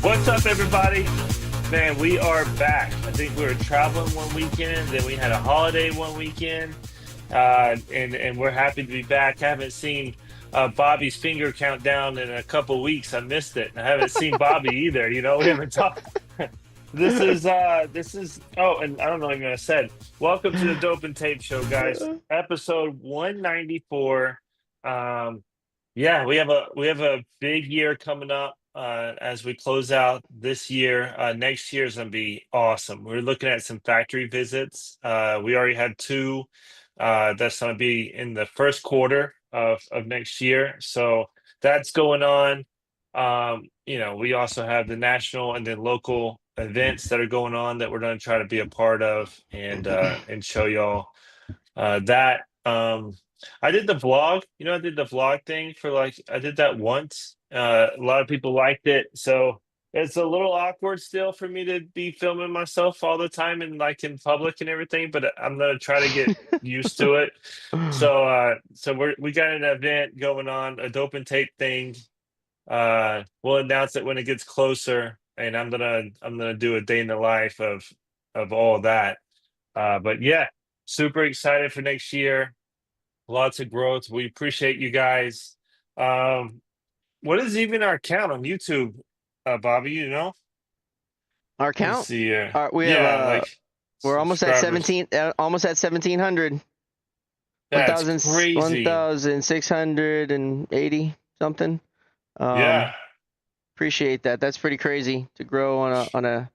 What's up, everybody? Man, we are back. I think we were traveling one weekend, then we had a holiday one weekend, and we're happy to be back. I haven't seen Bobby's finger count down in a couple weeks. I missed it. I haven't seen Bobby either. We haven't talked. This is. Oh, and I don't know even what I said. Welcome to the Dope and Tape Show, guys. Episode 194. Yeah, we have a big year coming up as we close out this year. Next year is gonna be awesome. We're looking at some factory visits. We already had two. That's gonna be in the first quarter of next year. So that's going on. We also have the national and then local events that are going on that we're gonna try to be a part of and show y'all that. I did the vlog. I did the vlog thing for I did that once. A lot of people liked it, so it's a little awkward still for me to be filming myself all the time and like in public and everything. But I'm gonna try to get used to it. So we got an event going on, a dope and tape thing. We'll announce it when it gets closer, and I'm gonna do a day in the life of all that. But yeah, super excited for next year. Lots of growth. We appreciate you guys. Um, what is even our count on YouTube, Bobby? Our Let's count? see here. We have Yeah, like we're almost at subscribers. 17, almost at 1700. That's crazy. 1680 something. Yeah. Appreciate that. That's pretty crazy to grow on a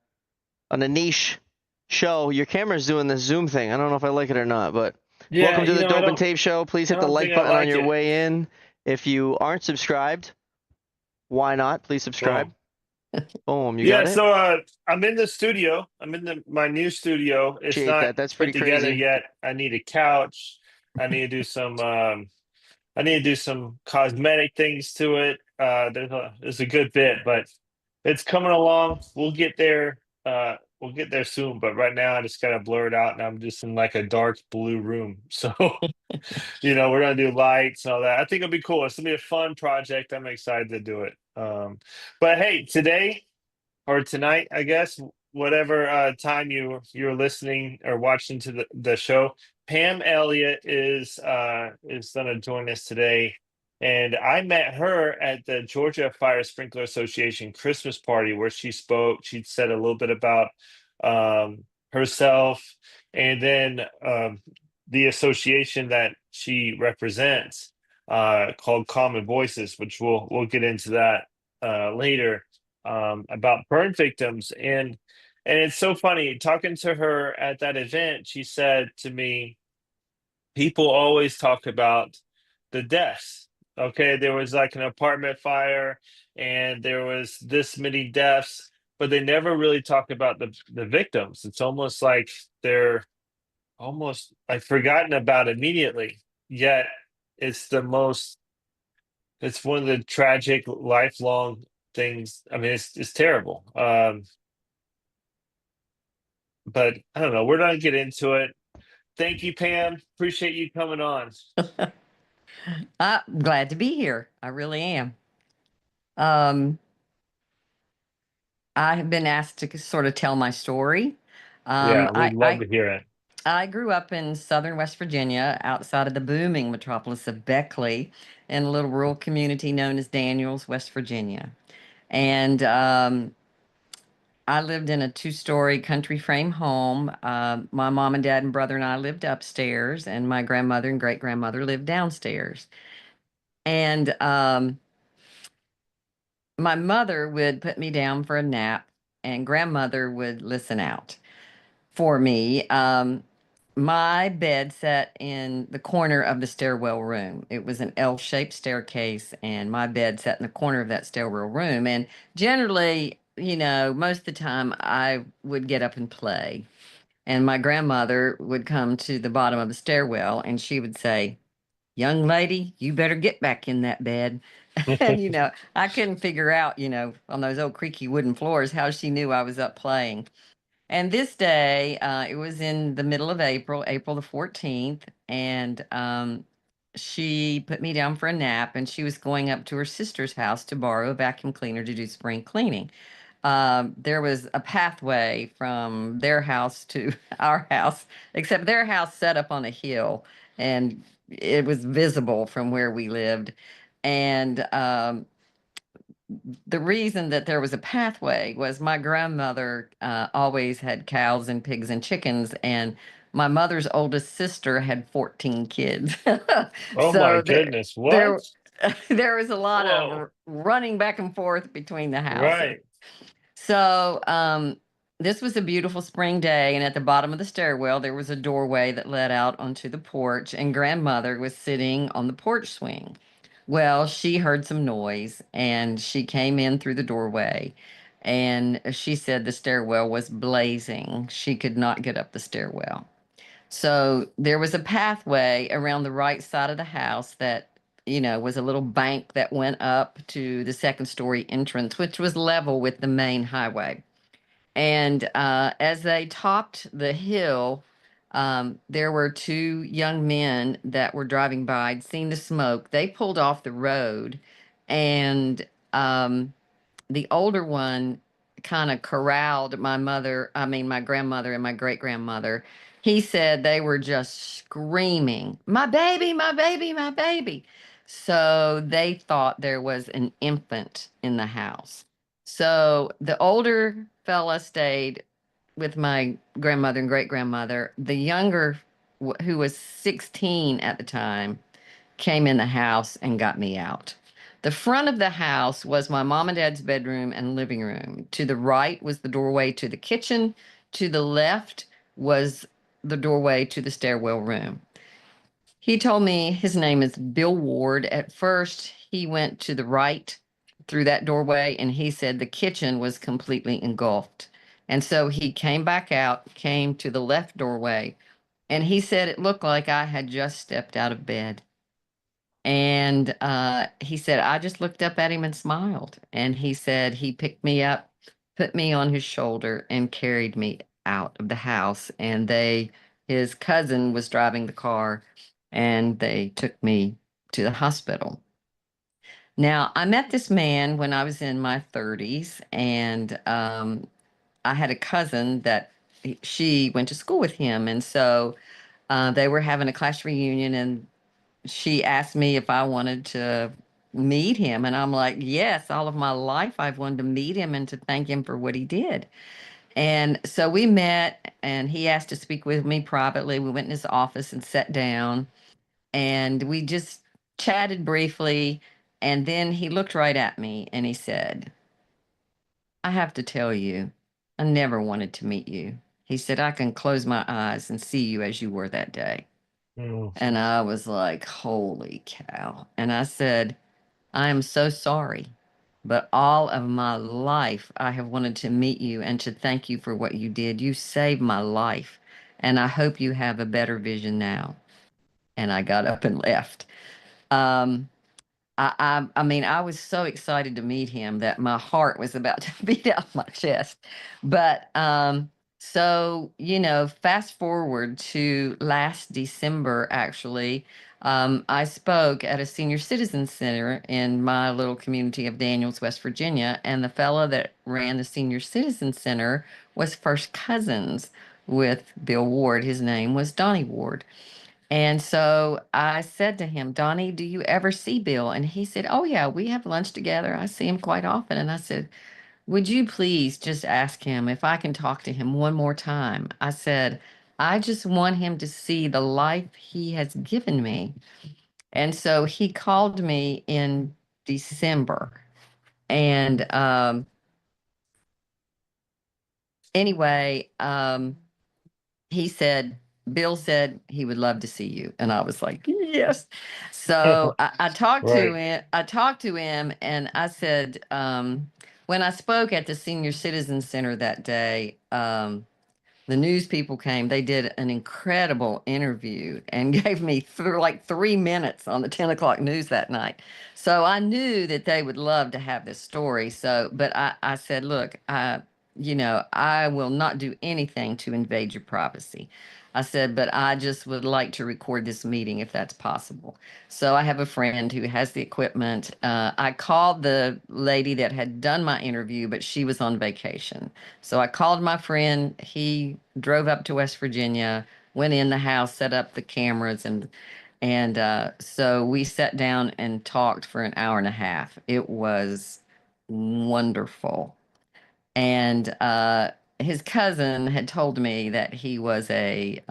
niche show. Your camera's doing this Zoom thing. I don't know if I like it or not, but Yeah, welcome to the I Dope and don't Tape Show. Please I hit the don't like think I button on like your it. way in. If you aren't subscribed, why not? Please subscribe. Boom. Boom, you Yeah, got it? so I'm in the studio. I'm in my new studio. It's Appreciate not that. That's put pretty together crazy. yet. I need a couch. I need to do some I need to do some cosmetic things to it. There's a good bit, but it's coming along. We'll get there soon. But right now, I just gotta blur it out, and I'm just in like a dark blue room. So, we're gonna do lights and all that. I think it'll be cool. It's gonna be a fun project. I'm excited to do it. But hey, today or tonight, I guess, whatever time you're listening or watching to the show. Pam Elliott is gonna join us today. And I met her at the Georgia Fire Sprinkler Association Christmas party where she spoke. She said a little bit about herself and then the association that she represents called Common Voices, which we'll get into that later about burn victims and it's so funny talking to her at that event. She said to me, people always talk about the deaths. Okay, there was like an apartment fire and there was this many deaths, but they never really talk about the victims. It's almost like they're almost like forgotten about immediately, yet it's it's one of the tragic lifelong things. I mean, it's terrible. But I don't know. We're gonna get into it. Thank you, Pam. Appreciate you coming on. I'm glad to be here. I really am. Um, I have been asked to sort of tell my story. Yeah, I, we'd love I to hear it. I grew up in southern West Virginia, outside of the booming metropolis of Beckley, in a little rural community known as Daniels, West Virginia. And I lived in a two-story country frame home. My mom and dad and brother and I lived upstairs, and my grandmother and great grandmother lived downstairs. And my mother would put me down for a nap, and grandmother would listen out for me. My bed sat in the corner of the stairwell room. It was an L-shaped staircase, and my bed sat in the corner of that stairwell room. And generally, most of the time I would get up and play. And my grandmother would come to the bottom of the stairwell and she would say, "Young lady, you better get back in that bed." And, I couldn't figure out, on those old creaky wooden floors, how she knew I was up playing. And this day, it was in the middle of April, April the 14th, and she put me down for a nap, and she was going up to her sister's house to borrow a vacuum cleaner to do spring cleaning. there was a pathway from their house to our house, except their house set up on a hill and it was visible from where we lived. And the reason that there was a pathway was my grandmother always had cows and pigs and chickens, and my mother's oldest sister had 14 kids. Oh my So goodness. What? there, there was a lot of Whoa. running back and forth between the houses. Right. So, this was a beautiful spring day, and at the bottom of the stairwell, there was a doorway that led out onto the porch, and grandmother was sitting on the porch swing. Well, she heard some noise and she came in through the doorway, and she said the stairwell was blazing. She could not get up the stairwell. So there was a pathway around the right side of the house that, was a little bank that went up to the second story entrance, which was level with the main highway. And as they topped the hill, there were two young men that were driving by. I'd seen the smoke. They pulled off the road, and the older one kind of corralled my grandmother and my great grandmother. He said they were just screaming, "My baby, my baby, my baby." So they thought there was an infant in the house. So the older fella stayed with my grandmother and great grandmother. The younger, who was 16 at the time, came in the house and got me out. The front of the house was my mom and dad's bedroom and living room. To the right was the doorway to the kitchen. To the left was the doorway to the stairwell room. He told me his name is Bill Ward. At first, he went to the right through that doorway, and he said the kitchen was completely engulfed. And so he came back out, came to the left doorway, and he said it looked like I had just stepped out of bed. And he said, I just looked up at him and smiled. And he said he picked me up, put me on his shoulder, and carried me out of the house. And his cousin was driving the car, and they took me to the hospital. Now, I met this man when I was in my 30s, and I had a cousin that she went to school with him. And so they were having a class reunion, and she asked me if I wanted to meet him. And I'm like, yes, all of my life I've wanted to meet him and to thank him for what he did. And so we met, and he asked to speak with me privately. We went in his office and sat down, and we just chatted briefly. And then he looked right at me and he said, I have to tell you, I never wanted to meet you. He said, I can close my eyes and see you as you were that day. Mm. And I was like, holy cow. And I said, I am so sorry, but all of my life I have wanted to meet you and to thank you for what you did. You saved my life, and I hope you have a better vision now. And I got up and left. Um, I mean, I was so excited to meet him that my heart was about to beat out my chest. But so fast forward to last December, actually, I spoke at a senior citizen center in my little community of Daniels, West Virginia, and the fellow that ran the senior citizen center was first cousins with Bill Ward. His name was Donnie Ward. And so I said to him, Donnie, do you ever see Bill? And he said, oh, yeah, we have lunch together. I see him quite often. And I said, would you please just ask him if I can talk to him one more time? I said, I just want him to see the life he has given me. And so he called me in December. And anyway, Bill said he would love to see you. And I was like, yes. So I talked to Right. him. I talked to him and I said, when I spoke at the Senior Citizen Center that day, the news people came. They did an incredible interview and gave me like 3 minutes on the 10 o'clock news that night. So I knew that they would love to have this story. So, but I said, look, I will not do anything to invade your privacy. I said, but I just would like to record this meeting if that's possible. So I have a friend who has the equipment. I called the lady that had done my interview, but she was on vacation. So I called my friend. He drove up to West Virginia, went in the house, set up the cameras, and so we sat down and talked for an hour and a half. It was wonderful. And his cousin had told me that he was a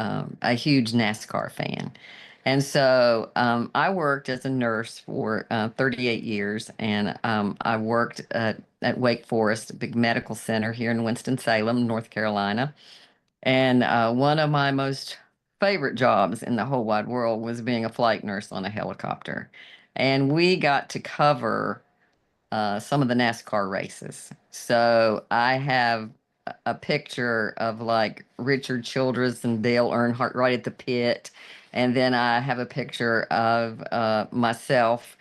huge NASCAR fan. And so I worked as a nurse for 38 years, and I worked at Wake Forest, a big medical center here in Winston-Salem, North Carolina. And one of my most favorite jobs in the whole wide world was being a flight nurse on a helicopter. And we got to cover some of the NASCAR races. So I have a picture of like Richard Childress and Dale Earnhardt right at the pit. And then I have a picture of myself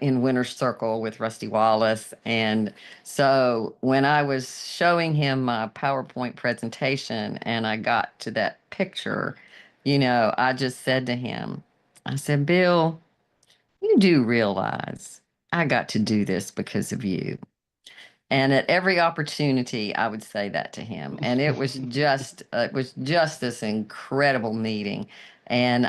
in Winner's Circle with Rusty Wallace. And so when I was showing him my PowerPoint presentation and I got to that picture, I just said to him, I said, Bill, you do realize I got to do this because of you. And at every opportunity, I would say that to him. And it was just this incredible meeting. And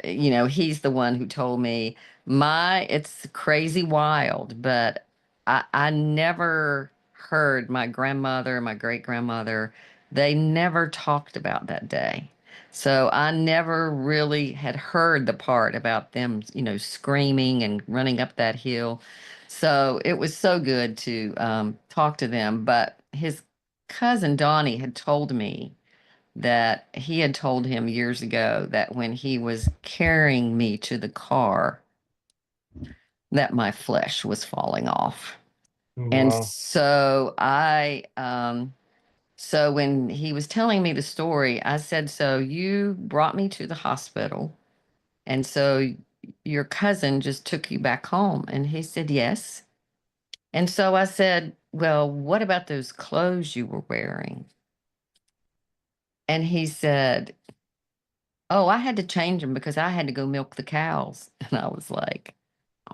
he's the one who told me it's crazy wild, but I never heard my grandmother, my great grandmother, they never talked about that day. So I never really had heard the part about them, screaming and running up that hill. So it was so good to talk to them. But his cousin Donnie had told me that he had told him years ago that when he was carrying me to the car, that my flesh was falling off. And Wow. so when he was telling me the story, I said, so you brought me to the hospital. And so your cousin just took you back home. And he said, yes. And so I said, well, what about those clothes you were wearing? And he said, oh, I had to change them because I had to go milk the cows. And I was like,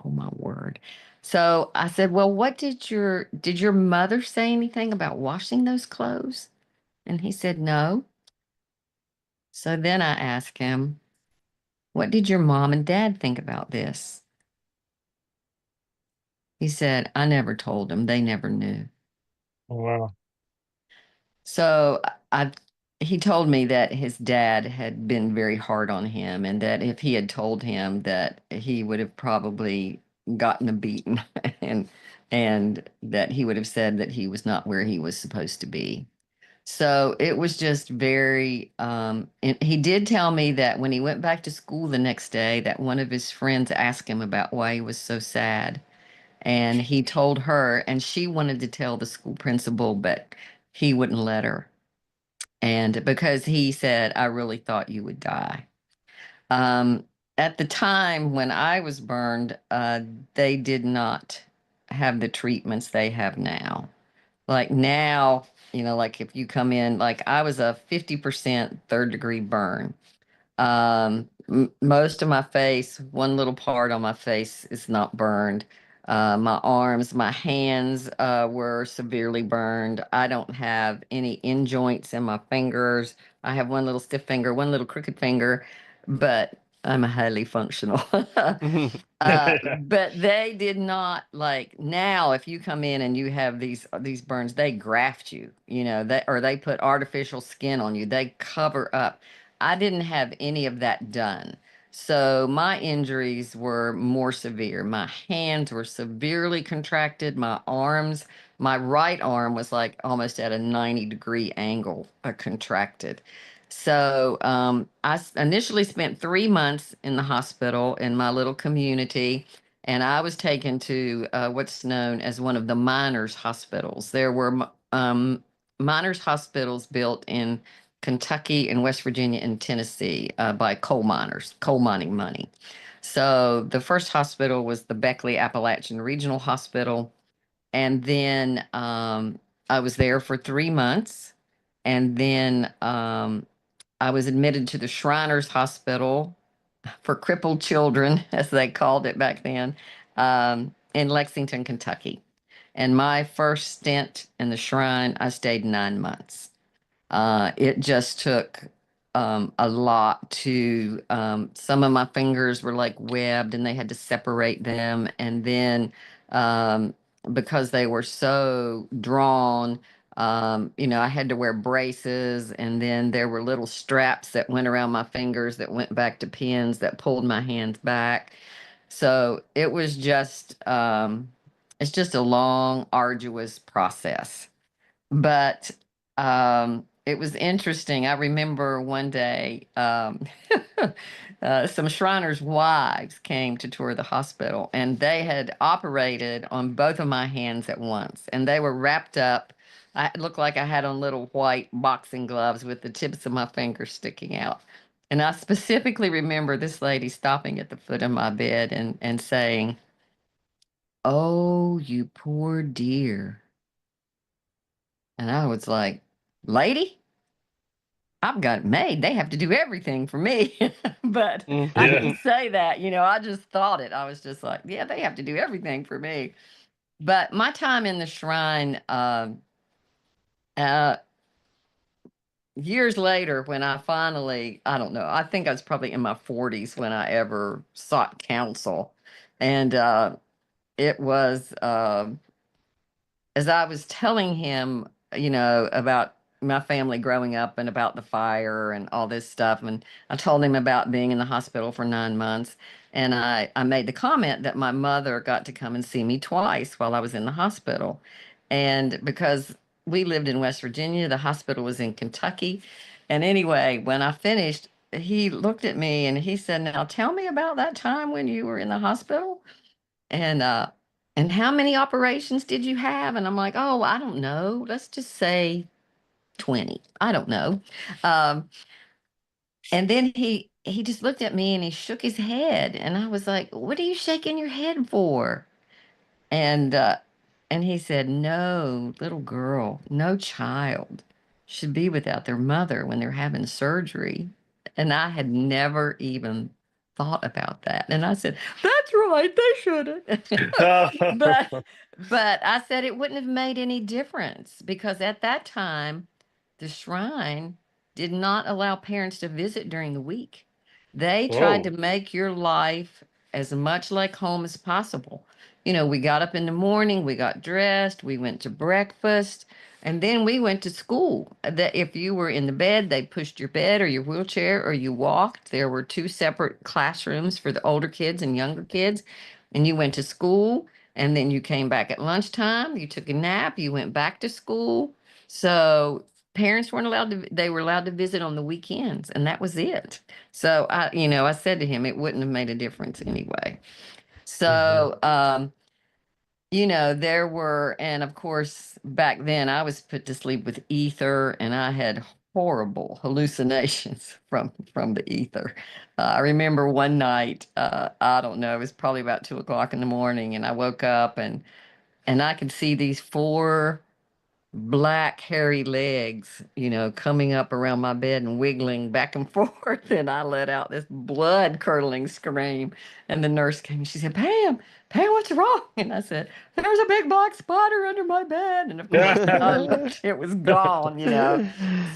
oh my word. So I said, well, what did your mother say anything about washing those clothes? And he said, no. So then I asked him, what did your mom and dad think about this? He said, I never told them. They never knew. Wow. So I, he told me that his dad had been very hard on him and that if he had told him that he would have probably gotten a beating and and that he would have said that he was not where he was supposed to be. So it was just very and he did tell me that when he went back to school the next day that one of his friends asked him about why he was so sad. And he told her, and she wanted to tell the school principal, but he wouldn't let her. And because he said, I really thought you would die. Um, at the time when I was burned, they did not have the treatments they have now. Like now, like if you come in, like I was a 50% third degree burn. Most of my face, one little part on my face is not burned. My arms, my hands were severely burned. I don't have any in joints in my fingers. I have one little stiff finger, one little crooked finger, but I'm a highly functional. But they did not like now. If you come in and you have these burns, they graft you, they put artificial skin on you. They cover up. I didn't have any of that done. So my injuries were more severe. My hands were severely contracted. My right arm was like almost at a 90-degree angle, contracted. So initially spent 3 months in the hospital in my little community, and I was taken to what's known as one of the miners' hospitals. There were miners' hospitals built in Kentucky and West Virginia and Tennessee by coal miners, coal mining money. So the first hospital was the Beckley Appalachian Regional Hospital. And then I was there for 3 months. And then I was admitted to the Shriners Hospital for crippled children, as they called it back then, in Lexington, Kentucky. And my first stint in the Shrine, I stayed 9 months. It just took a lot to, some of my fingers were like webbed and they had to separate them. And then um, because they were so drawn, I had to wear braces. And then there were little straps that went around my fingers that went back to pins that pulled my hands back. So it was it's just a long, arduous process. But it was interesting. I remember one day some Shriners' wives came to tour the hospital, and they had operated on both of my hands at once, and they were wrapped up. It looked like I had on little white boxing gloves with the tips of my fingers sticking out. And I specifically remember this lady stopping at the foot of my bed and saying, "Oh, you poor dear." And I was like, "Lady, I've got it made. They have to do everything for me." But I Yeah. didn't say that. I just thought it. I was just like, yeah, they have to do everything for me. But my time in the Shrine, uh, years later, when I finally, I don't know, I think I was probably in my 40s when I ever sought counsel. And it was, as I was telling him, about my family growing up and about the fire and all this stuff, and I told him about being in the hospital for 9 months, and I made the comment that my mother got to come and see me twice while I was in the hospital, and because we lived in West Virginia, the hospital was in Kentucky, and anyway, when I finished, he looked at me and he said, "Now tell me about that time when you were in the hospital." And how many operations did you have? And I'm like, "Oh, I don't know. Let's just say 20. I don't know." Um, and then he just looked at me and he shook his head. And I was like, "What are you shaking your head for?" And he said, "No little girl, no child should be without their mother when they're having surgery." And I had never even thought about that. And I said, "That's right, they shouldn't." but I said it wouldn't have made any difference because at that time the Shrine did not allow parents to visit during the week. They tried to Oh. make your life as much like home as possible. We got up in the morning, we got dressed, we went to breakfast, and then we went to school. That if you were in the bed, they pushed your bed or your wheelchair or you walked. There were two separate classrooms for the older kids and younger kids, and you went to school, and then you came back at lunchtime, you took a nap, you went back to school. So parents weren't allowed to, they were allowed to visit on the weekends, and that was it. So I said to him, it wouldn't have made a difference anyway. Mhm. So, there were, and of course, back then I was put to sleep with ether, and I had horrible hallucinations from the ether. I remember one night, I don't know, it was probably about 2 o'clock in the morning, and I woke up and I could see these four black hairy legs, coming up around my bed and wiggling back and forth. And I let out this blood curdling scream. And the nurse came and she said, "Pam, Pam, what's wrong?" And I said, "There's a big black spider under my bed." And of course, I looked, it was gone.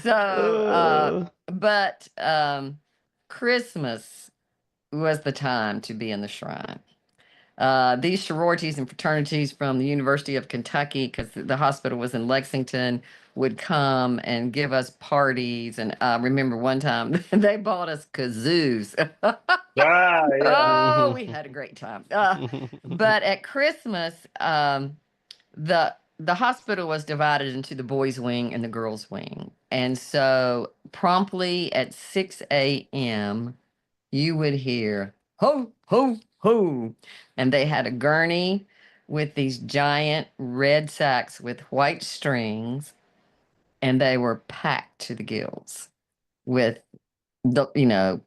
So, but Christmas was the time to be in the Shrine. These sororities and fraternities from the University of Kentucky, because the hospital was in Lexington, would come and give us parties. And I remember one time they bought us kazoos. Yeah. Oh, we had a great time. But at Christmas, the hospital was divided into the boys' wing and the girls' wing. And so promptly at 6 a.m., you would hear "ho, ho, ho." And they had a gurney with these giant red sacks with white strings, and they were packed to the gills with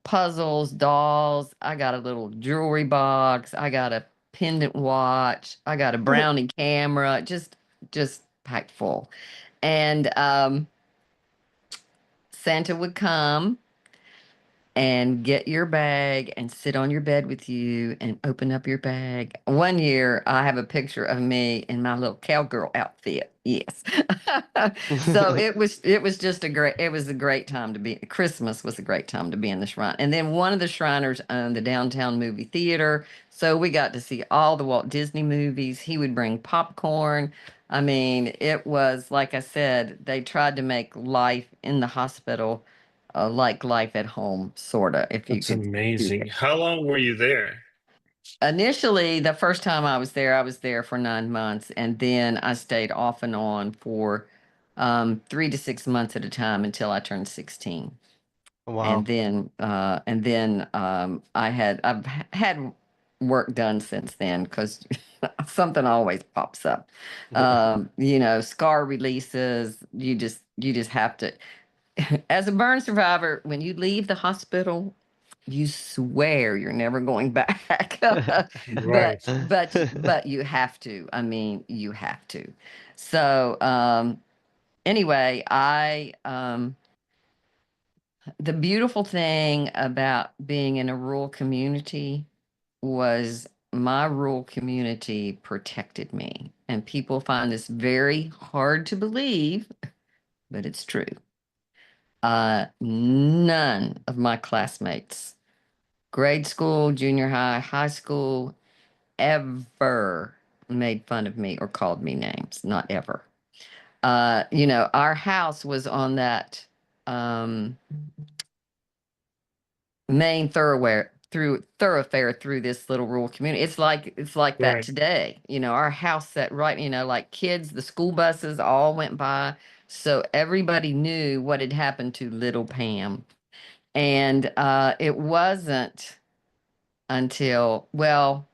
puzzles, dolls. I got a little jewelry box. I got a pendant watch. I got a brownie camera. Just packed full. And Santa would come and get your bag and sit on your bed with you and open up your bag. One year, I have a picture of me in my little cowgirl outfit. Yes. So it was just a great time to be. Christmas was a great time to be in the shrine. And then one of the Shriners owned the downtown movie theater, so we got to see all the Walt Disney movies. He would bring popcorn. I mean, it was like I said, they tried to make life in the hospital like life at home, sorta, if you That's could do amazing. that. How long were you there? Initially, the first time I was there for 9 months, and then I stayed off and on for 3 to 6 months at a time until I turned 16. Wow. And then I've had work done since then because something always pops up. Scar releases. You just have to. As a burn survivor, when you leave the hospital, you swear you're never going back. but Right. but you have to. I mean, you have to. So anyway, I the beautiful thing about being in a rural community was my rural community protected me. And people find this very hard to believe, but it's true. None of my classmates, grade school, junior high, high school, ever made fun of me or called me names. Not ever. Our house was on that um, main thoroughfare through this little rural community. It's like that Right. today. Our house sat right, like kids, the school buses all went by. So everybody knew what had happened to little Pam. And it wasn't until, well,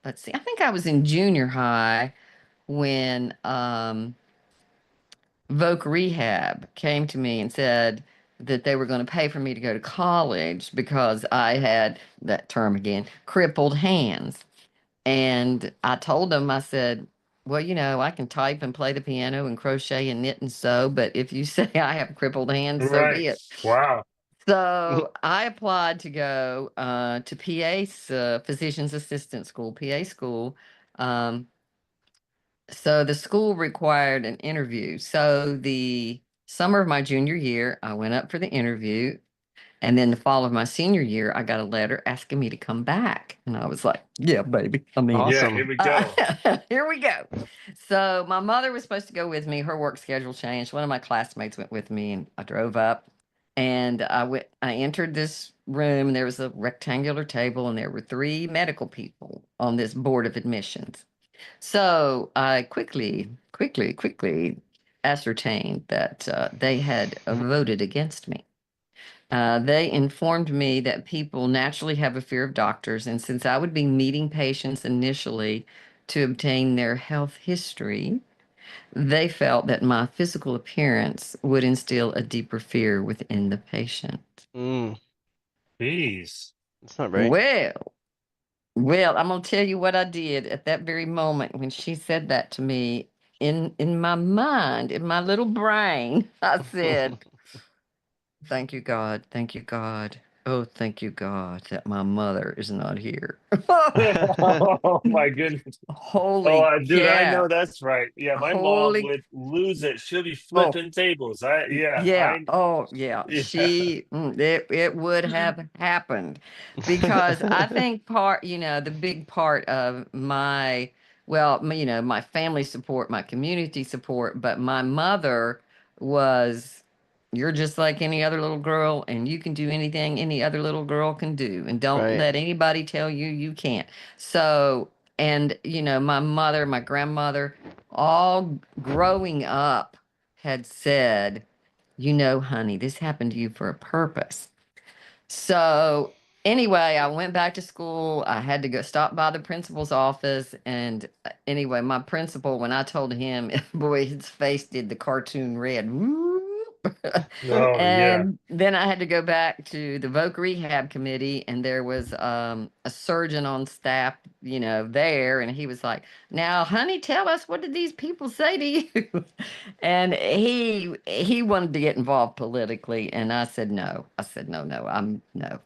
let's see, I think I was in junior high when Voc Rehab came to me and said that they were going to pay for me to go to college because I had, that term again, crippled hands. And I told them, I said, well, I can type and play the piano and crochet and knit and sew, but if you say I have crippled hands, so Right. be it. Wow. So I applied to go to PA's physician's assistant school, PA school. Um, so the school required an interview. So the summer of my junior year, I went up for the interview. And then the fall of my senior year, I got a letter asking me to come back. And I was like, yeah, baby. I mean, Yeah, here Awesome. we go. here we go. So my mother was supposed to go with me. Her work schedule changed. One of my classmates went with me and I drove up and I entered this room and there was a rectangular table and there were three medical people on this board of admissions. So I quickly ascertained that they had voted against me. They informed me that people naturally have a fear of doctors, and since I would be meeting patients initially to obtain their health history, they felt that my physical appearance would instill a deeper fear within the patient. Mm, Jeez. that's not right. Well, well, I'm gonna tell you what I did at that very moment when she said that to me. In my mind, in my little brain, I said, thank you, God. Thank you, God. Oh, thank you, God, that my mother is not here. Oh my goodness. Oh, Holy dude, I know cow. that's right. Yeah, my mom Holy, would lose it. She'll be oh, flipping tables. I yeah, yeah. I Oh, yeah. yeah. It would have happened because I think the big part of my family support, my community support, but my mother was, you're just like any other little girl and you can do anything any other little girl can do. And don't Right. let anybody tell you you can't. So, and, my mother, my grandmother, all growing up had said, honey, this happened to you for a purpose. So anyway, I went back to school. I had to go stop by the principal's office. And anyway, my principal, when I told him, boy, his face did the cartoon red. Woo! Oh yeah. And then I had to go back to the voc rehab committee, and there was a surgeon on staff, there, and he was like, "Now, honey, tell us, what did these people say to you?" And he wanted to get involved politically, and I said no. I said no, no, no.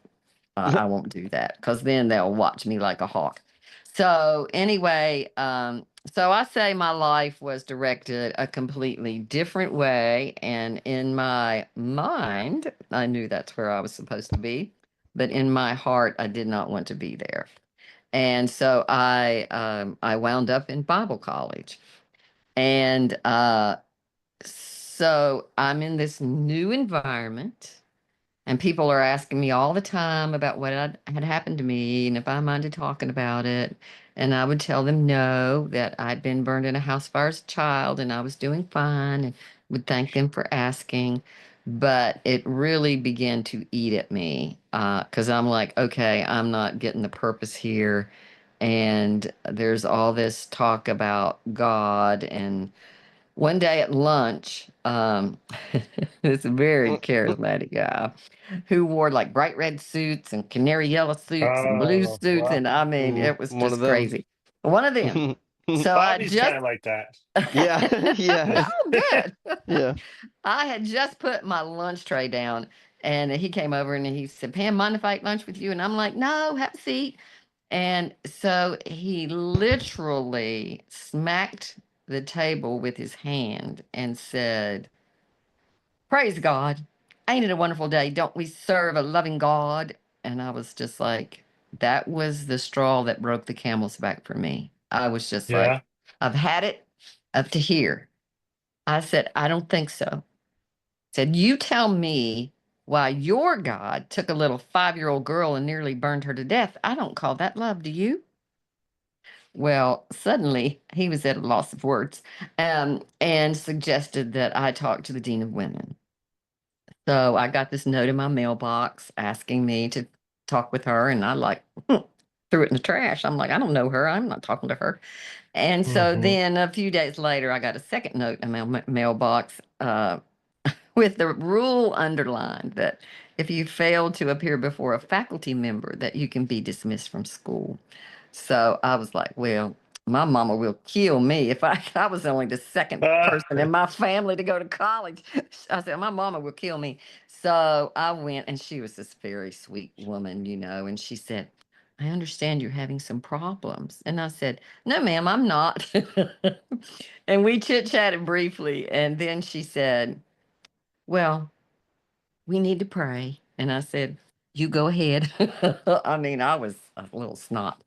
I won't do that because then they'll watch me like a hawk. So anyway, so I say my life was directed a completely different way, and in my mind, I knew that's where I was supposed to be, but in my heart, I did not want to be there. And so I wound up in Bible college, and so I'm in this new environment. And people are asking me all the time about what had happened to me and if I minded talking about it. And I would tell them no, that I'd been burned in a house fire as a child and I was doing fine and would thank them for asking. But it really began to eat at me because I'm like, okay, I'm not getting the purpose here. And there's all this talk about God. And one day at lunch, this very charismatic guy who wore like bright red suits and canary yellow suits and blue Oh suits. wow. And I mean, Mm, it was one of just them. crazy. One of them. So I Bobby's kind just, of like that. Yeah, yeah, oh, good. yeah. I had just put my lunch tray down and he came over and he said, "Pam, mind if I eat lunch with you?" And I'm like, "No, have a seat." And so he literally smacked the table with his hand and said, "Praise God. Ain't it a wonderful day? Don't we serve a loving God?" And I was just like, that was the straw that broke the camel's back for me. I was just like, Yeah. I've had it up to here. I said, "I don't think so." Said, "You tell me why your God took a little 5-year-old girl and nearly burned her to death. I don't call that love, do you?" Well, suddenly he was at a loss of words and suggested that I talk to the Dean of Women. So I got this note in my mailbox asking me to talk with her, and I like threw it in the trash. I'm like, I don't know her. I'm not talking to her. And so Hmm. then a few days later, I got a second note in my mailbox with the rule underlined that if you fail to appear before a faculty member, that you can be dismissed from school. So I was like, well, my mama will kill me if I was only the second person in my family to go to college. I said, my mama will kill me. So I went, and she was this very sweet woman, and she said, "I understand you're having some problems." And I said, "No, ma'am, I'm not." And we chit chatted briefly. And then she said, "Well, we need to pray." And I said, "You go ahead." I mean, I was a little snot.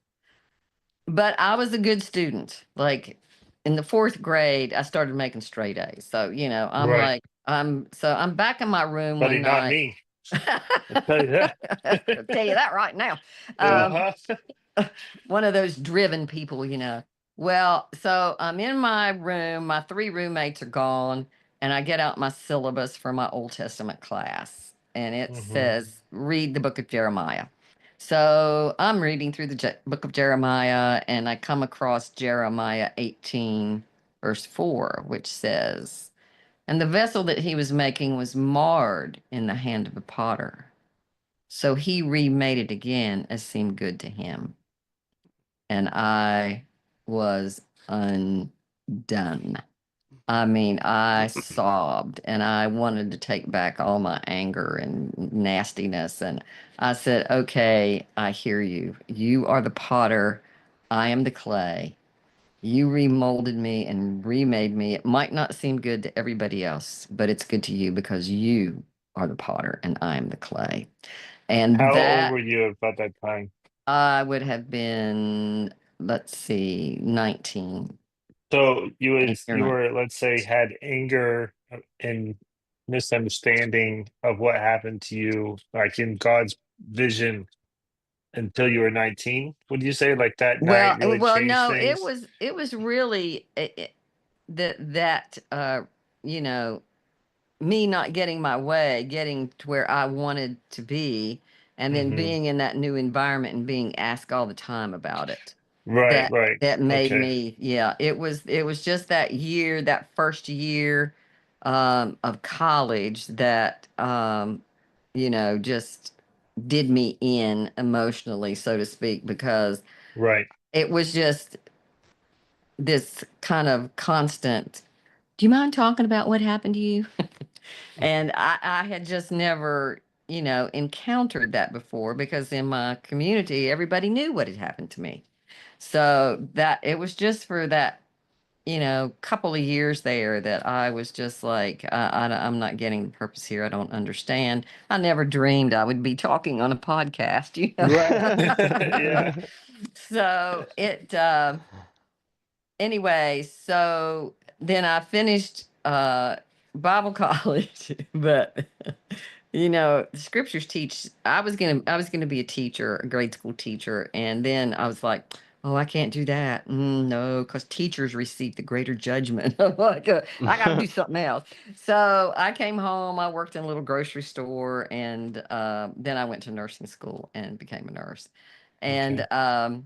But I was a good student. Like in the fourth grade, I started making straight A's. So, I'm Right. like, I'm back in my room Buddy, one not night. me. I'll tell you that. I'll tell you that right now. Um, Uh-huh. one of those driven people. Well, so I'm in my room, my 3 roommates are gone, and I get out my syllabus for my Old Testament class, and it Hmm. says, read the book of Jeremiah. So I'm reading through the book of Jeremiah, and I come across Jeremiah 18, verse 4, which says, "And the vessel that he was making was marred in the hand of the potter. So he remade it again as seemed good to him." And I was undone. I mean, I sobbed and I wanted to take back all my anger and nastiness. And I said, "Okay, I hear you. You are the potter. I am the clay. You remolded me and remade me. It might not seem good to everybody else, but it's good to you because you are the potter and I am the clay." And How old that were you about that time? I would have been, let's see, 19, So 18 or you 19. were, let's say, had anger and misunderstanding of what happened to you, like in God's vision until you were 19. Would you say like that night really changed No, it things? was it was really that you know me not getting my way, getting to where I wanted to be, and then Hmm. being in that new environment and being asked all the time about it. Right, That right. that made Okay. me, yeah, it was just that year, that first year. of college that, just did me in emotionally, so to speak, because Right. it was just this kind of constant, do you mind talking about what happened to you? And I had just never, encountered that before because in my community, everybody knew what had happened to me. So that it was just for that, couple of years there that I was just like, I'm not getting the purpose here. I don't understand. I never dreamed I would be talking on a podcast, Right. Yeah. So anyway, so then I finished Bible college, but the scriptures teach. I was gonna be a teacher, a grade school teacher, and then I was like, oh, I can't do that. No, because teachers receive the greater judgment. I'm like, I got to do something else. So I came home. I worked in a little grocery store, and then I went to nursing school and became a nurse. And Okay.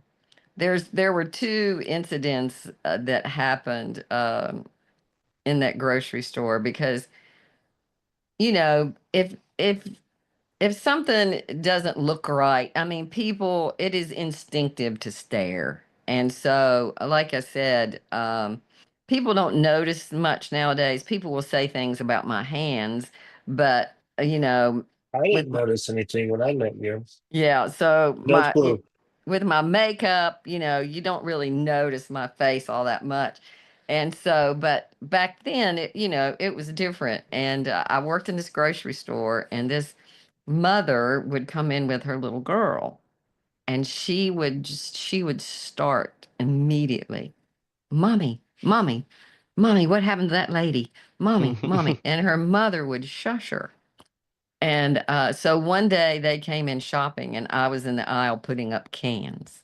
there were two incidents that happened in that grocery store because if something doesn't look right, I mean, people, it is instinctive to stare. And so, like I said, people don't notice much nowadays. People will say things about my hands, but I with didn't notice anything when I met you. yeah, so No clue. with my makeup, you don't really notice my face all that much. And so, but back then, it was different. And I worked in this grocery store, and this mother would come in with her little girl, and she would start immediately, "Mommy, mommy, mommy, what happened to that lady? Mommy, mommy." And her mother would shush her. And so one day they came in shopping, and I was in the aisle putting up cans.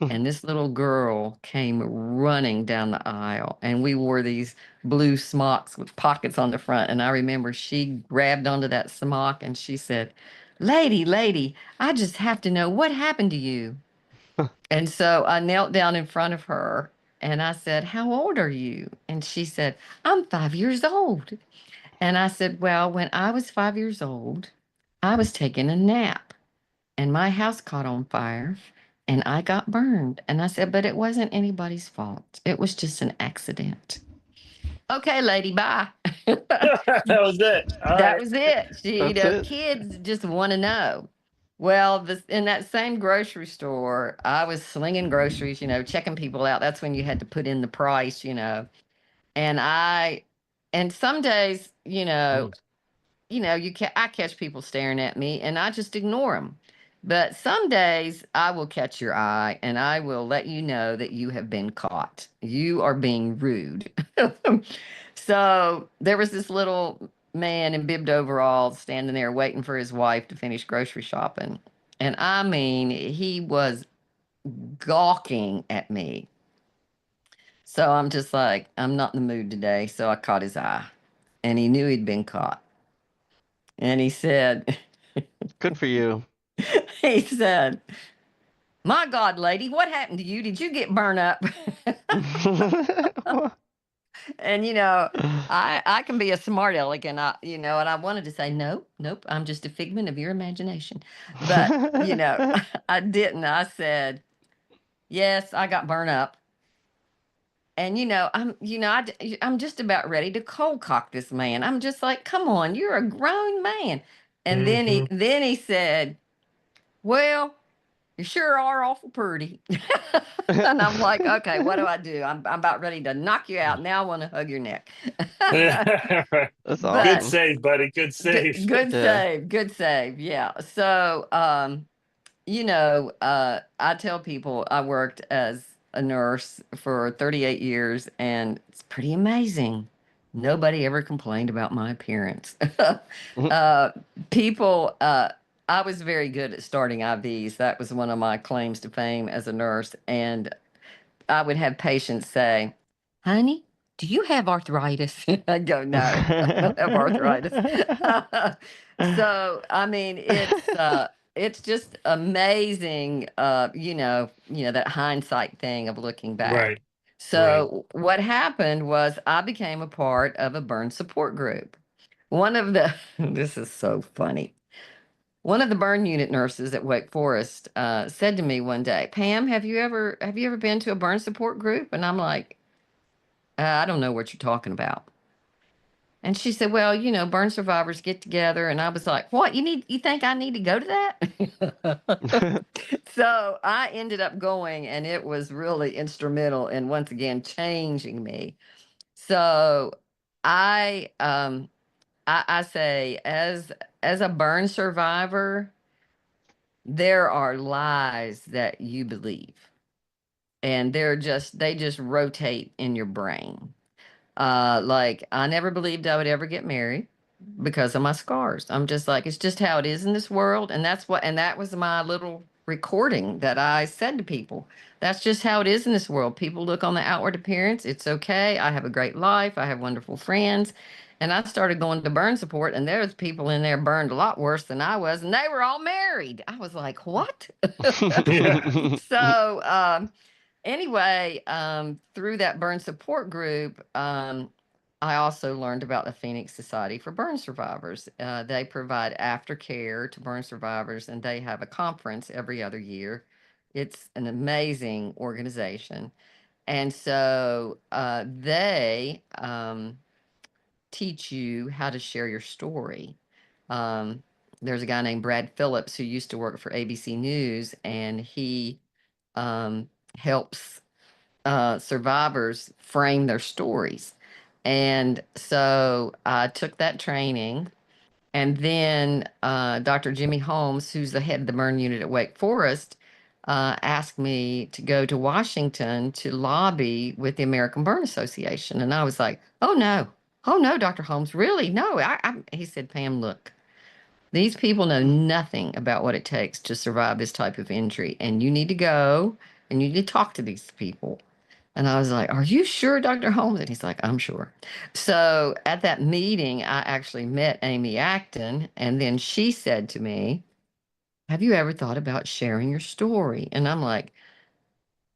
And this little girl came running down the aisle, and we wore these blue smocks with pockets on the front. And I remember she grabbed onto that smock and she said, "Lady, lady, I just have to know what happened to you." And so I knelt down in front of her and I said, "How old are you?" And she said, "I'm 5 years old." And I said, "Well, when I was 5 years old, I was taking a nap and my house caught on fire and I got burned." And I said, "But it wasn't anybody's fault. It was just an accident." Okay, lady, bye. That was it. All That right. was it. That's it. Kids just want to know. Well, in that same grocery store, I was slinging groceries, checking people out. That's when you had to put in the price. And and some days, Mm. I catch people staring at me and I just ignore them. But some days I will catch your eye and I will let you know that you have been caught. You are being rude. So there was this little man in bibbed overalls standing there waiting for his wife to finish grocery shopping. And I mean, he was gawking at me. So I'm just like, I'm not in the mood today. So I caught his eye and he knew he'd been caught. And he said, Good for you. he said, "My God, lady, what happened to you? Did you get burned up?" And I can be a smart aleck, and and I wanted to say no, nope, I'm just a figment of your imagination, but I didn't. I said, "Yes, I got burned up." And I'm just about ready to cold cock this man. I'm just like, "Come on, you're a grown man." And Hmm. then he said, "Well, you sure are awful pretty." And I'm like, "Okay, what do I do? I'm about ready to knock you out. Now I want to hug your neck." That's Good But awesome. save, buddy. Good save. good Yeah. save, good save. Yeah. So, I tell people I worked as a nurse for 38 years, and it's pretty amazing. Nobody ever complained about my appearance. uh, people, I was very good at starting IVs. That was one of my claims to fame as a nurse. And I would have patients say, "Honey, do you have arthritis?" I'd go, "No, I don't have arthritis." So, I mean, it's just amazing, that hindsight thing of looking back. Right. So what happened was I became a part of a burn support group. One of the, this is so funny. One of the burn unit nurses at Wake Forest said to me one day, Pam, have you ever been to a burn support group? And I'm like, I don't know what you're talking about. And she said, well, burn survivors get together. And I was like, what? You think I need to go to that? So I ended up going, and it was really instrumental in once again changing me. So I say as a burn survivor, there are lies that you believe, and they just rotate in your brain. Like I never believed I would ever get married because of my scars. I'm just like, it's just how it is in this world. And that was my little recording that I said to people. That's just how it is in this world. People look on the outward appearance. It's okay. I have a great life. I have wonderful friends. And I started going to burn support, and there's people in there burned a lot worse than I was, and they were all married. I was like, what? Yeah. So, anyway, through that burn support group, I also learned about the Phoenix Society for Burn Survivors. They provide aftercare to burn survivors, and they have a conference every other year. It's an amazing organization. And so they teach you how to share your story. Um, there's a guy named Brad Phillips who used to work for ABC News, and he helps survivors frame their stories. And so I took that training. And then Dr. Jimmy Holmes, who's the head of the burn unit at Wake Forest, asked me to go to Washington to lobby with the American Burn Association. And I was like, oh no, Dr. Holmes, really? No. He said, Pam, look, these people know nothing about what it takes to survive this type of injury. And you need to go and you need to talk to these people. And I was like, are you sure, Dr. Holmes? And he's like, I'm sure. So at that meeting, I actually met Amy Acton. And then she said to me, have you ever thought about sharing your story? And I'm like,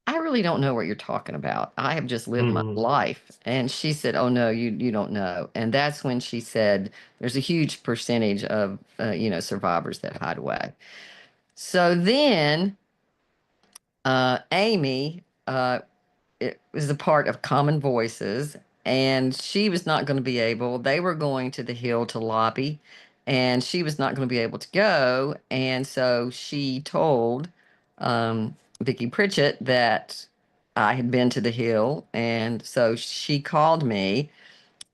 I really don't know what you're talking about. I have just lived my Mhm. life. And she said, oh, no, you don't know. And that's when she said, there's a huge percentage of, survivors that hide away. So then Amy it was a part of Common Voices, and she was not going to be able. They were going to the Hill to lobby, and she was not going to be able to go. And so she told Vicki Pritchett that I had been to the Hill, and so she called me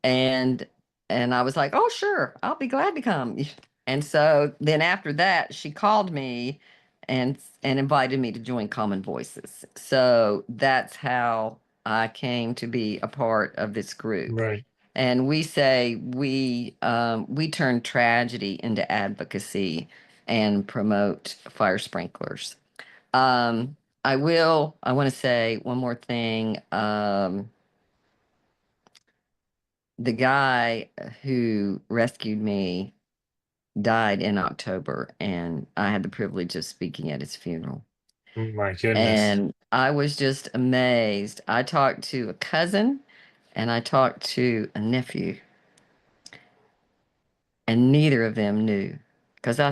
and I was like, "Oh, sure, I'll be glad to come." And so then after that, she called me and invited me to join Common Voices. So that's how I came to be a part of this group. Right. And we say we turn tragedy into advocacy and promote fire sprinklers. Um, I want to say one more thing. The guy who rescued me died in October, and I had the privilege of speaking at his funeral. Oh my goodness. And I was just amazed. I talked to a cousin and I talked to a nephew, and neither of them knew. Because I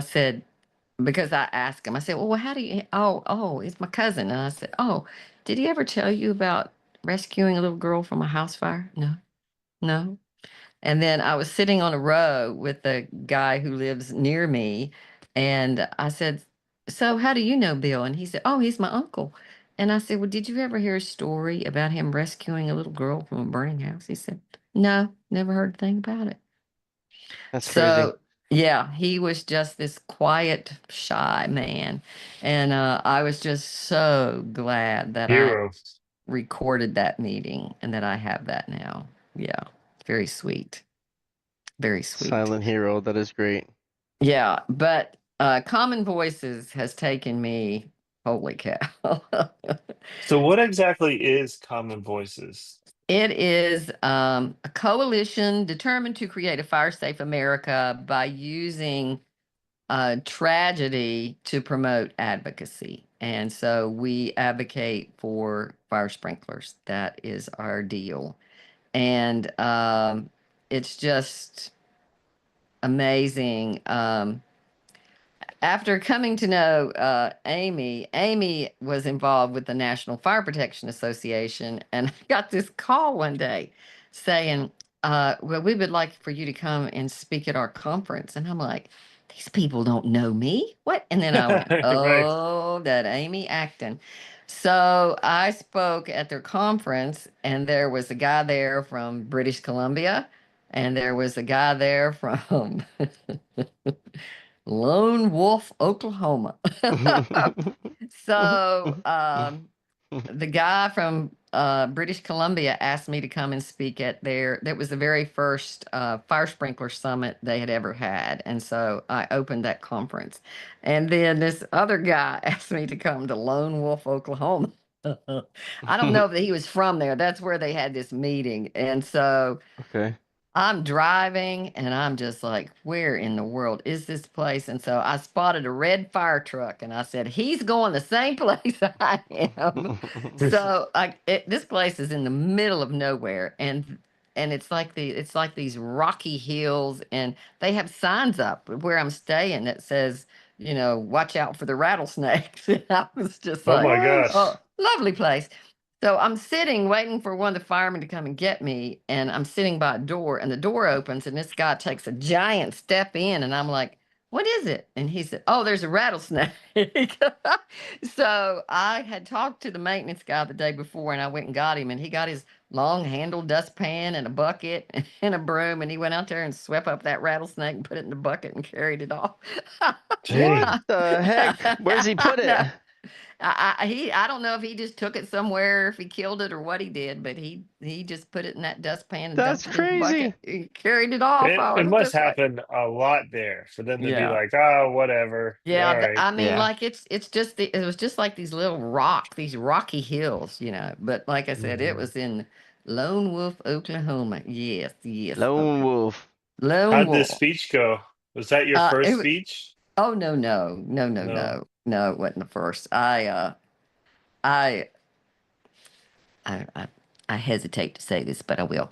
asked him, I said, well, how do you, it's my cousin. And I said, oh, did he ever tell you about rescuing a little girl from a house fire? No, no. And then I was sitting on a row with the guy who lives near me. And I said, so how do you know Bill? And he said, oh, he's my uncle. And I said, well, did you ever hear a story about him rescuing a little girl from a burning house? He said, no, never heard a thing about it. That's crazy. So, yeah, he was just this quiet, shy man. And I was just so glad that I Hero. recorded that meeting and that I have that now. Yeah, very sweet. Very sweet. Silent hero. That is great. Yeah, but Common Voices has taken me, holy cow. So what exactly is Common Voices? It is a coalition determined to create a fire safe America by using tragedy to promote advocacy. And so we advocate for fire sprinklers. That is our deal. And it's just amazing. After coming to know Amy was involved with the National Fire Protection Association, and I got this call one day saying, well, we would like for you to come and speak at our conference. And I'm like, these people don't know me. What? And then I went, Right. oh, that Amy Acton. So I spoke at their conference, and there was a guy there from British Columbia, and there was a guy there from Lone Wolf, Oklahoma. So the guy from British Columbia asked me to come and speak at that was the very first fire sprinkler summit they had ever had. And so I opened that conference. And then this other guy asked me to come to Lone Wolf, Oklahoma. I don't know if he was from there. That's where they had this meeting. And so Okay. I'm driving and I'm just like, where in the world is this place? And so I spotted a red fire truck and I said, he's going the same place I am. So this place is in the middle of nowhere, and it's like these rocky hills, and they have signs up where I'm staying that says, watch out for the rattlesnakes. And I was just Oh like, my What? gosh. oh, lovely place. So I'm sitting waiting for one of the firemen to come and get me, and I'm sitting by a door, and the door opens, and this guy takes a giant step in, and I'm like, "What is it?" And he said, "Oh, there's a rattlesnake." So I had talked to the maintenance guy the day before, and I went and got him, and he got his long-handled dustpan and a bucket and a broom, and he went out there and swept up that rattlesnake and put it in the bucket and carried it off. What Dang. the heck? Where's he put it? No. I don't know if he just took it somewhere, if he killed it or what he did, but he just put it in that dustpan and That's dumped it in the bucket. crazy. He carried it off. I It was must just like, happen a lot there for them to be yeah, like, oh, whatever. yeah. All right. I mean, Yeah. like it's just it was just like these these rocky hills, But like I said, it Mhm. was in Lone Wolf, Oklahoma. Yes, yes, Lone Wolf. Lone How'd this Wolf. speech go? Was that your Uh, first it, wa- speech? oh no, no, no, no, No. no, no. It wasn't the first. I I, I, I hesitate to say this, but I will.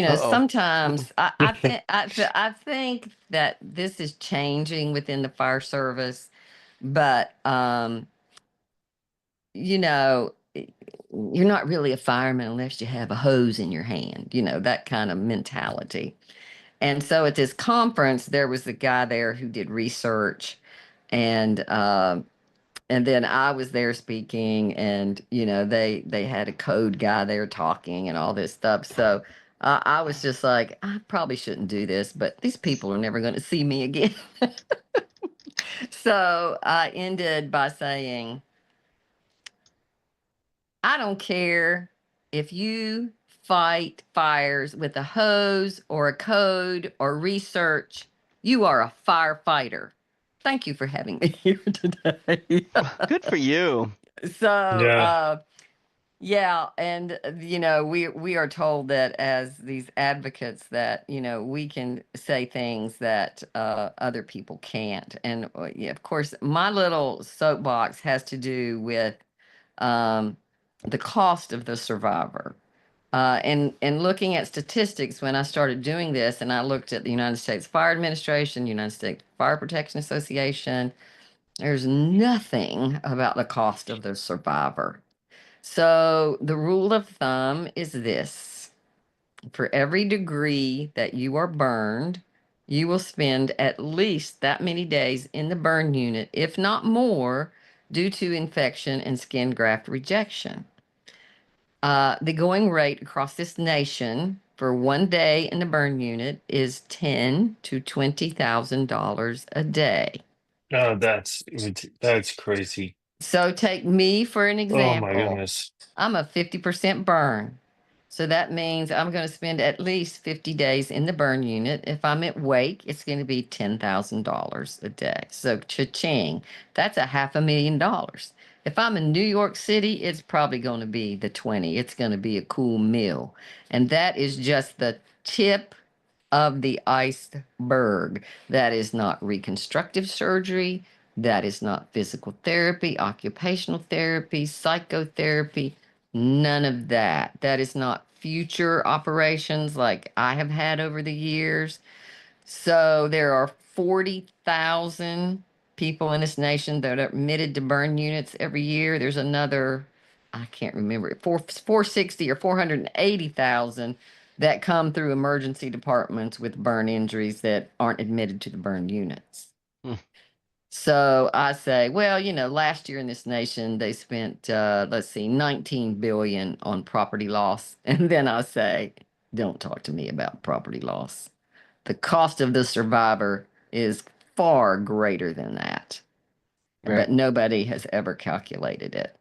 Uh-oh. Sometimes I think that this is changing within the fire service, but you know, you're not really a fireman unless you have a hose in your hand. That kind of mentality. And so at this conference, there was a guy there who did research, and and then I was there speaking, and they had a code guy there talking and all this stuff. So I was just like, I probably shouldn't do this, but these people are never going to see me again. So I ended by saying, I don't care if you fight fires with a hose or a code or research. You are a firefighter. Thank you for having me here today. Good for you. So, Yeah. yeah, and we are told that as these advocates that we can say things that other people can't, and yeah, of course, my little soapbox has to do with um, the cost of the survivor. And looking at statistics, when I started doing this, and I looked at the United States Fire Administration, United States Fire Protection Association, there's nothing about the cost of the survivor. So the rule of thumb is this: for every degree that you are burned, you will spend at least that many days in the burn unit, if not more, due to infection and skin graft rejection. The going rate across this nation for one day in the burn unit is $10,000 to $20,000 a day. No, that's crazy. So take me for an Oh my example. goodness. I'm a 50% burn. So that means I'm going to spend at least 50 days in the burn unit. If I'm at Wake, it's going to be $10,000 a day. So cha-ching, that's a $500,000. If I'm in New York City, it's probably going to be the 20. It's going to be a cool meal. And that is just the tip of the iceberg. That is not reconstructive surgery. That is not physical therapy, occupational therapy, psychotherapy, none of that. That is not future operations like I have had over the years. So there are 40,000 people in this nation that are admitted to burn units every year. There's another, I can't remember, 460 or 480,000 that come through emergency departments with burn injuries that aren't admitted to the burn units. Hmm. So I say, well, last year in this nation, they spent, let's see, 19 billion on property loss. And then I say, don't talk to me about property loss. The cost of the survivor is far greater than that, Right. but nobody has ever calculated it.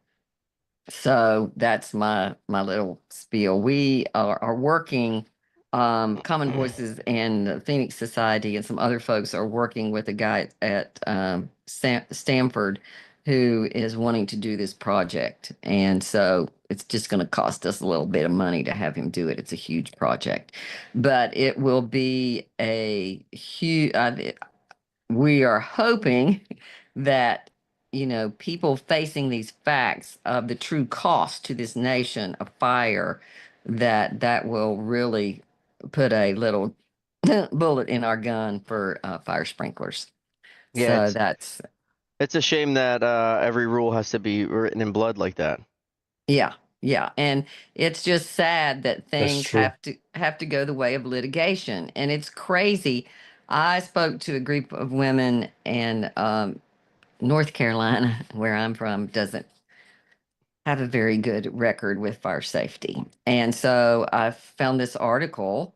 So that's my little spiel. We are working, Common Voices and the Phoenix Society and some other folks are working with a guy at Stanford who is wanting to do this project. And so it's just going to cost us a little bit of money to have him do it. It's a huge project, but it will be a huge, we are hoping that people facing these facts of the true cost to this nation of fire, that will really put a little bullet in our gun for fire sprinklers. Yeah, So that's it's a shame that every rule has to be written in blood like that. yeah, yeah, and it's just sad that That's things true. have to go the way of litigation, and it's crazy. I spoke to a group of women, and North Carolina, where I'm from, doesn't have a very good record with fire safety. And so I found this article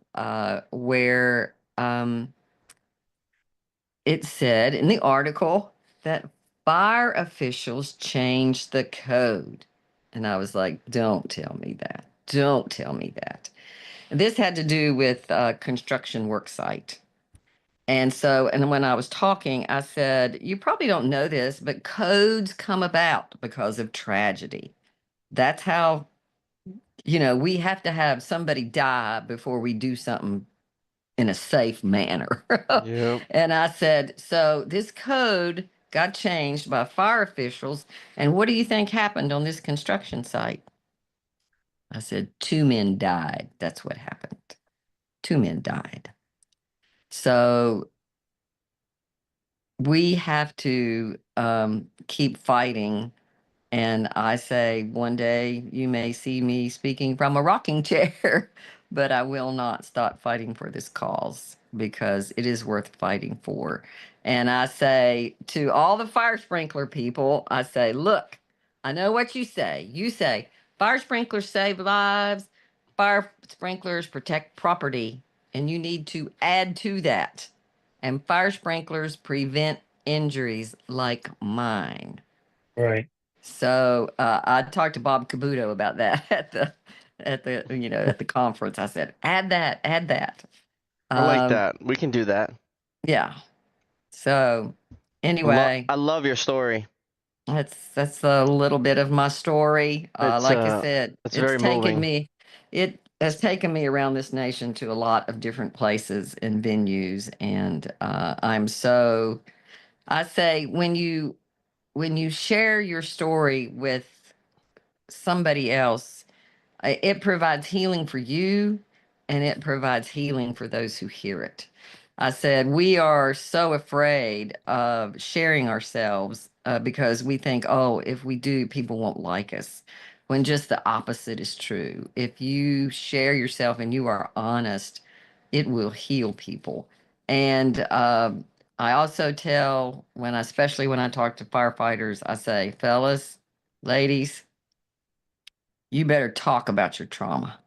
where it said in the article that fire officials changed the code. And I was like, don't tell me that. Don't tell me that. This had to do with a construction work site. And so, and when I was talking, I said, you probably don't know this, but codes come about because of tragedy. That's how, we have to have somebody die before we do something in a safe manner. Yep. And I said, so this code got changed by fire officials. And what do you think happened on this construction site? I said, 2 men died. That's what happened. 2 men died. So we have to keep fighting. And I say, one day you may see me speaking from a rocking chair, but I will not stop fighting for this cause because it is worth fighting for. And I say to all the fire sprinkler people, I say, look, I know what you say. You say fire sprinklers save lives, fire sprinklers protect property, and you need to add to that. And fire sprinklers prevent injuries like mine. Right. So I talked to Bob Cabuto about that at the conference. I said, add that, add that. I like Um, that. We can do that. yeah. So anyway, I love your story. that's a little bit of my story. Like I said, It's very moving. it has taken me around this nation to a lot of different places and venues, and I say when you share your story with somebody else, it provides healing for you and it provides healing for those who hear it. I said, we are so afraid of sharing ourselves because we think, oh, if we do, people won't like us. When just the opposite is true. If you share yourself and you are honest, it will heal people. And I also tell especially when I talk to firefighters, I say, fellas, ladies, you better talk about your trauma.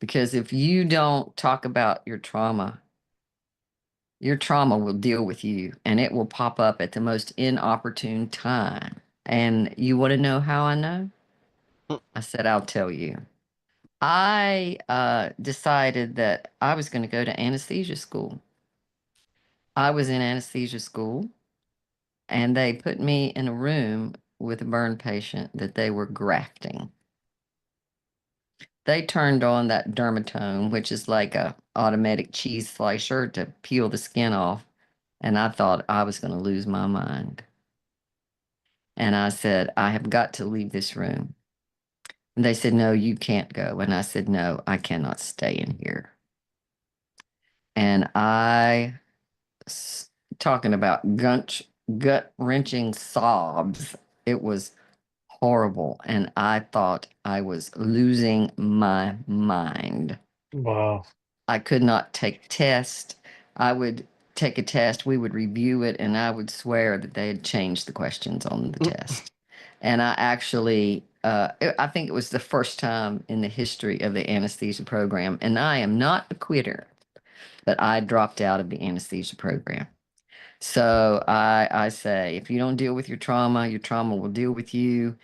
Because if you don't talk about your trauma will deal with you and it will pop up at the most inopportune time. And you want to know how I know? I said, I'll tell you. I decided that I was going to go to anesthesia school. I was in anesthesia school and they put me in a room with a burn patient that they were grafting. they turned on that dermatome, which is like a automatic cheese slicer to peel the skin off. And I thought I was going to lose my mind. And I said, I have got to leave this room. And they said, no, you can't go. And I said, no, I cannot stay in here. And talking about gut wrenching sobs, it was horrible. And I thought I was losing my mind. Wow. I could not take tests. I would take a test, we would review it, and I would swear that they had changed the questions on the test. And I actually, I think it was the first time in the history of the anesthesia program, and I am not a quitter, but I dropped out of the anesthesia program. So I say, if you don't deal with your trauma will deal with you,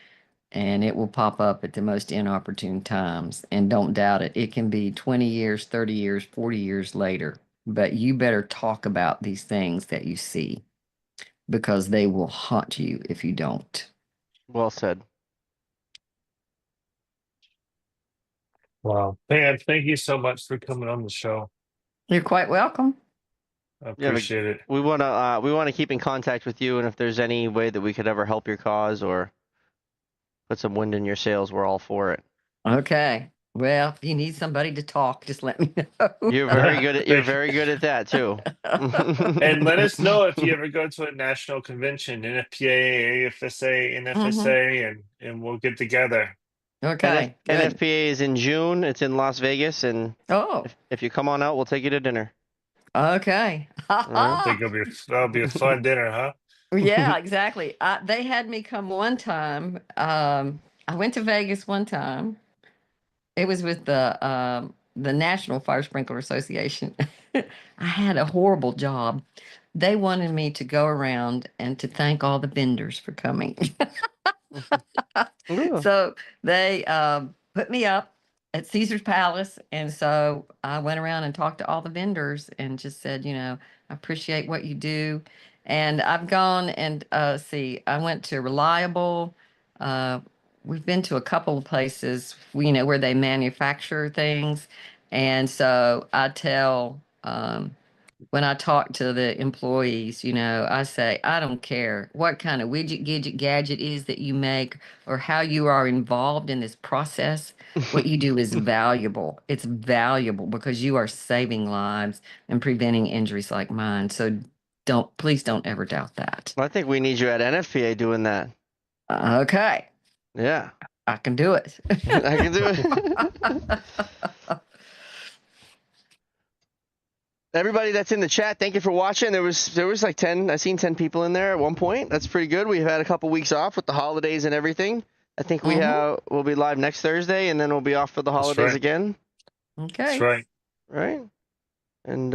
and it will pop up at the most inopportune times. And don't doubt it. It can be 20 years, 30 years, 40 years later. But you better talk about these things that you see because they will haunt you if you don't. Well said. Wow. Pam, thank you so much for coming on the show. You're quite welcome. I Yeah, appreciate it. we wanna keep in contact with you, and if there's any way that we could ever help your cause or put some wind in your sails, we're all for it. Okay. Well, if you need somebody to talk, just let me know. You're very good at that too. And let us know if you ever go to a national convention, NFPA, AFSA, NFSA, and we'll get together. Okay. Good. NFPA is in June. It's in Las Vegas, and Oh, if you come on out, we'll take you to dinner. okay. I think that'll be a fun dinner, huh? Yeah, exactly. They had me come one time. I went to Vegas one time. It was with the National Fire Sprinkler Association. I had a horrible job. They wanted me to go around and to thank all the vendors for coming. Ooh. So they put me up at Caesar's Palace. And so I went around and talked to all the vendors and just said, I appreciate what you do. And I've gone and see, I went to Reliable. Uh, we've been to a couple of places, where they manufacture things. And so I tell, when I talk to the employees, I say, I don't care what kind of widget, gadget is that you make or how you are involved in this process. What you do is valuable. It's valuable because you are saving lives and preventing injuries like mine. So please don't ever doubt that. I think we need you at NFPA doing that. Okay. Yeah, I can do it. I can do it. Everybody that's in the chat, thank you for watching. There was like 10. I seen 10 people in there at one point. That's pretty good. We've had a couple weeks off with the holidays and everything. I think we'll be live next Thursday, and then we'll be off for the holidays again. Okay. That's right. Right. And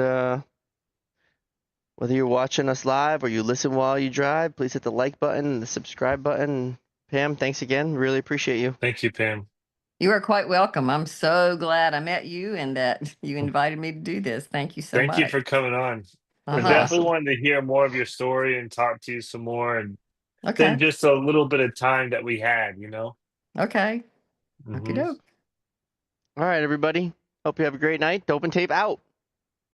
whether you're watching us live or you listen while you drive, please hit the like button and the subscribe button. Pam, thanks again. Really appreciate you. Thank you, Pam. You are quite welcome. I'm so glad I met you and that you invited me to do this. Thank you so much. Thank you for coming on. I Uh-huh. definitely wanted to hear more of your story and talk to you some more, and Okay. then just a little bit of time that we had, Okay. Mhm. Okey-doke. All right, everybody. Hope you have a great night. Dope and Tape out.